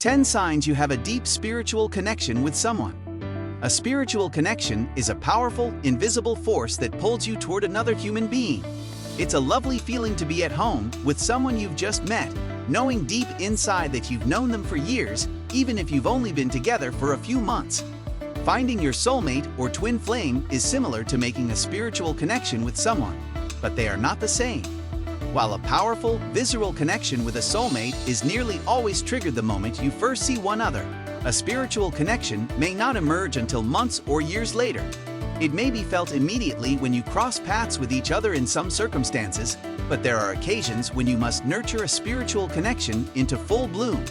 10 signs you have a deep spiritual connection with someone. A spiritual connection is a powerful, invisible force that pulls you toward another human being. It's a lovely feeling to be at home with someone you've just met, knowing deep inside that you've known them for years, even if you've only been together for a few months. Finding your soulmate or twin flame is similar to making a spiritual connection with someone, but they are not the same. While a powerful, visceral connection with a soulmate is nearly always triggered the moment you first see one another, a spiritual connection may not emerge until months or years later. It may be felt immediately when you cross paths with each other in some circumstances, but there are occasions when you must nurture a spiritual connection into full bloom.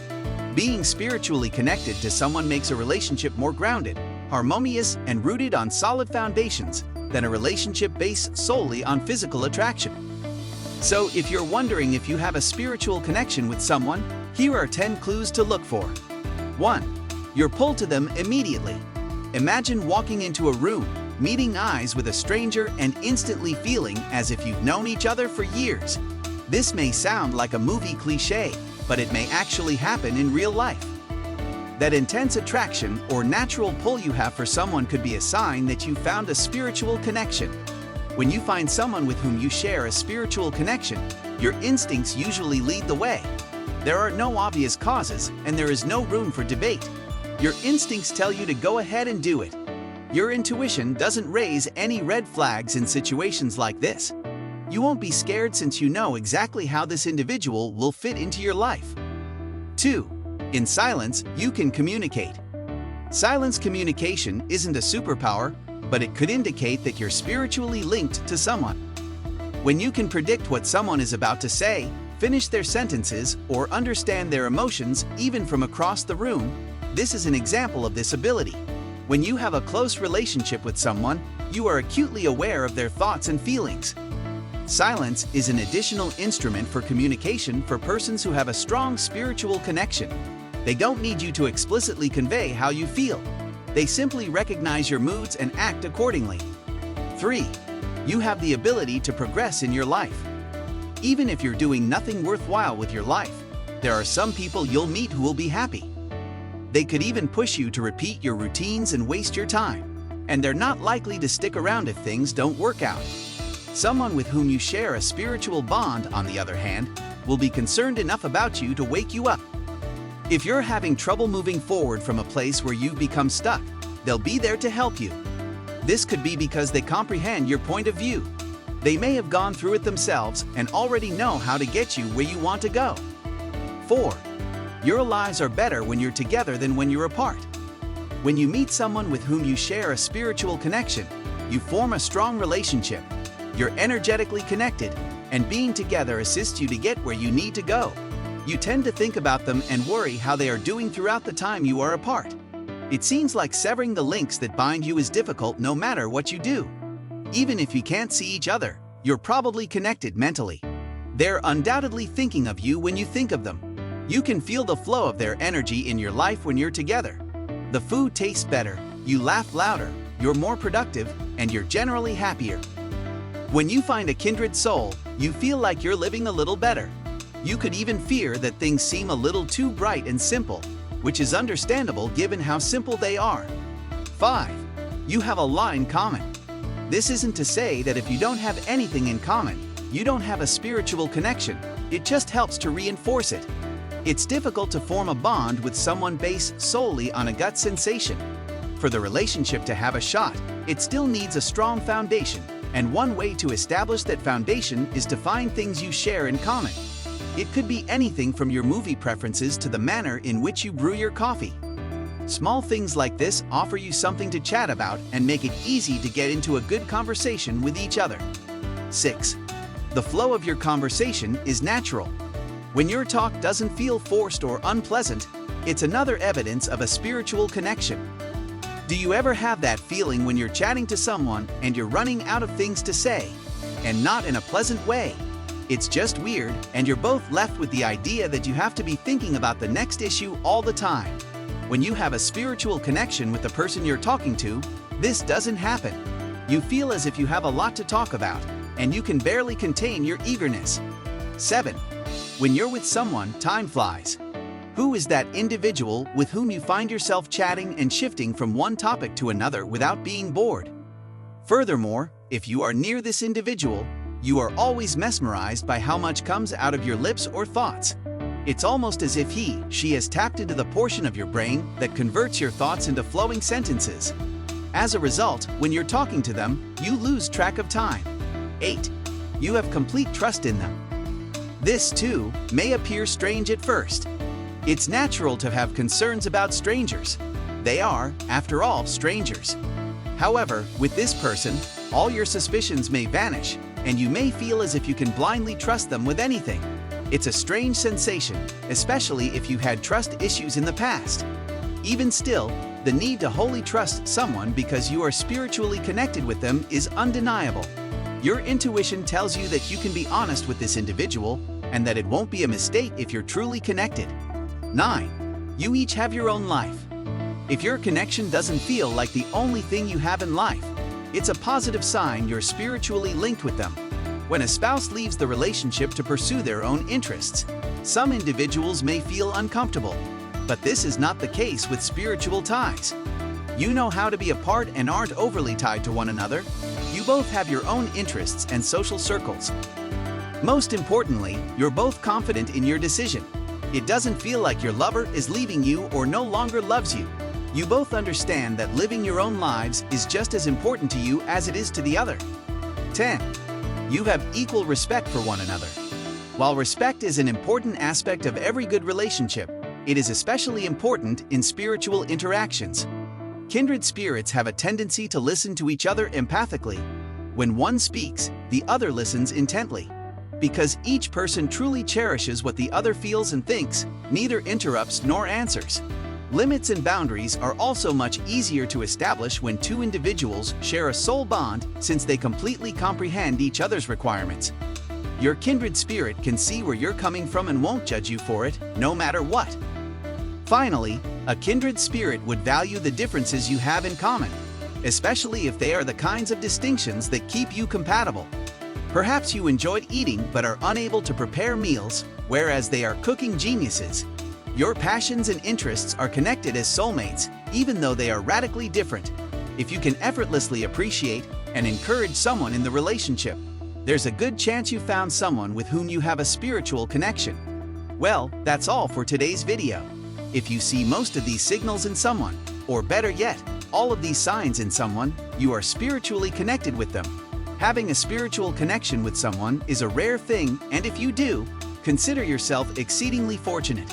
Being spiritually connected to someone makes a relationship more grounded, harmonious, and rooted on solid foundations than a relationship based solely on physical attraction. So, if you're wondering if you have a spiritual connection with someone, here are 10 clues to look for. 1. You're pulled to them immediately. Imagine walking into a room, meeting eyes with a stranger, and instantly feeling as if you've known each other for years. This may sound like a movie cliché, but it may actually happen in real life. That intense attraction or natural pull you have for someone could be a sign that you found a spiritual connection. When you find someone with whom you share a spiritual connection, your instincts usually lead the way. There are no obvious causes, and there is no room for debate. Your instincts tell you to go ahead and do it. Your intuition doesn't raise any red flags in situations like this. You won't be scared since you know exactly how this individual will fit into your life. 2. In silence, you can communicate. Silence communication isn't a superpower, but it could indicate that you're spiritually linked to someone. When you can predict what someone is about to say, finish their sentences, or understand their emotions even from across the room, this is an example of this ability. When you have a close relationship with someone, you are acutely aware of their thoughts and feelings. Silence is an additional instrument for communication for persons who have a strong spiritual connection. They don't need you to explicitly convey how you feel. They simply recognize your moods and act accordingly. 3. You have the ability to progress in your life. Even if you're doing nothing worthwhile with your life, there are some people you'll meet who will be happy. They could even push you to repeat your routines and waste your time, and they're not likely to stick around if things don't work out. Someone with whom you share a spiritual bond, on the other hand, will be concerned enough about you to wake you up. If you're having trouble moving forward from a place where you've become stuck, they'll be there to help you. This could be because they comprehend your point of view. They may have gone through it themselves and already know how to get you where you want to go. 4. Your lives are better when you're together than when you're apart. When you meet someone with whom you share a spiritual connection, you form a strong relationship. You're energetically connected, and being together assists you to get where you need to go. You tend to think about them and worry how they are doing throughout the time you are apart. It seems like severing the links that bind you is difficult no matter what you do. Even if you can't see each other, you're probably connected mentally. They're undoubtedly thinking of you when you think of them. You can feel the flow of their energy in your life when you're together. The food tastes better, you laugh louder, you're more productive, and you're generally happier. When you find a kindred soul, you feel like you're living a little better. You could even fear that things seem a little too bright and simple, which is understandable given how simple they are. 5. You have a lot in common. This isn't to say that if you don't have anything in common, you don't have a spiritual connection. It just helps to reinforce it. It's difficult to form a bond with someone based solely on a gut sensation. For the relationship to have a shot, it still needs a strong foundation, and one way to establish that foundation is to find things you share in common. It could be anything from your movie preferences to the manner in which you brew your coffee. Small things like this offer you something to chat about and make it easy to get into a good conversation with each other. 6. The flow of your conversation is natural. When your talk doesn't feel forced or unpleasant, it's another evidence of a spiritual connection. Do you ever have that feeling when you're chatting to someone and you're running out of things to say, and not in a pleasant way? It's just weird, and you're both left with the idea that you have to be thinking about the next issue all the time. When you have a spiritual connection with the person you're talking to, this doesn't happen. You feel as if you have a lot to talk about, and you can barely contain your eagerness. 7. When you're with someone, time flies. Who is that individual with whom you find yourself chatting and shifting from one topic to another without being bored? Furthermore, if you are near this individual, you are always mesmerized by how much comes out of your lips or thoughts. It's almost as if she has tapped into the portion of your brain that converts your thoughts into flowing sentences. As a result, when you're talking to them, you lose track of time. 8. You have complete trust in them. This, too, may appear strange at first. It's natural to have concerns about strangers. They are, after all, strangers. However, with this person, all your suspicions may vanish, and you may feel as if you can blindly trust them with anything. It's a strange sensation, especially if you had trust issues in the past. Even still, the need to wholly trust someone because you are spiritually connected with them is undeniable. Your intuition tells you that you can be honest with this individual and that it won't be a mistake if you're truly connected. 9. You each have your own life. If your connection doesn't feel like the only thing you have in life, it's a positive sign you're spiritually linked with them. When a spouse leaves the relationship to pursue their own interests, some individuals may feel uncomfortable, but this is not the case with spiritual ties. You know how to be apart and aren't overly tied to one another. You both have your own interests and social circles. Most importantly, you're both confident in your decision. It doesn't feel like your lover is leaving you or no longer loves you. You both understand that living your own lives is just as important to you as it is to the other. 10. You have equal respect for one another. While respect is an important aspect of every good relationship, it is especially important in spiritual interactions. Kindred spirits have a tendency to listen to each other empathically. When one speaks, the other listens intently. Because each person truly cherishes what the other feels and thinks, neither interrupts nor answers. Limits and boundaries are also much easier to establish when two individuals share a soul bond since they completely comprehend each other's requirements. Your kindred spirit can see where you're coming from and won't judge you for it, no matter what. Finally, a kindred spirit would value the differences you have in common, especially if they are the kinds of distinctions that keep you compatible. Perhaps you enjoyed eating but are unable to prepare meals, whereas they are cooking geniuses. Your passions and interests are connected as soulmates, even though they are radically different. If you can effortlessly appreciate and encourage someone in the relationship, there's a good chance you found someone with whom you have a spiritual connection. Well, that's all for today's video. If you see most of these signals in someone, or better yet, all of these signs in someone, you are spiritually connected with them. Having a spiritual connection with someone is a rare thing, and if you do, consider yourself exceedingly fortunate.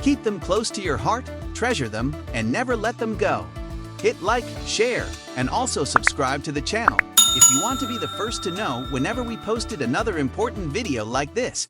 Keep them close to your heart, treasure them, and never let them go. Hit like, share, and also subscribe to the channel if you want to be the first to know whenever we posted another important video like this.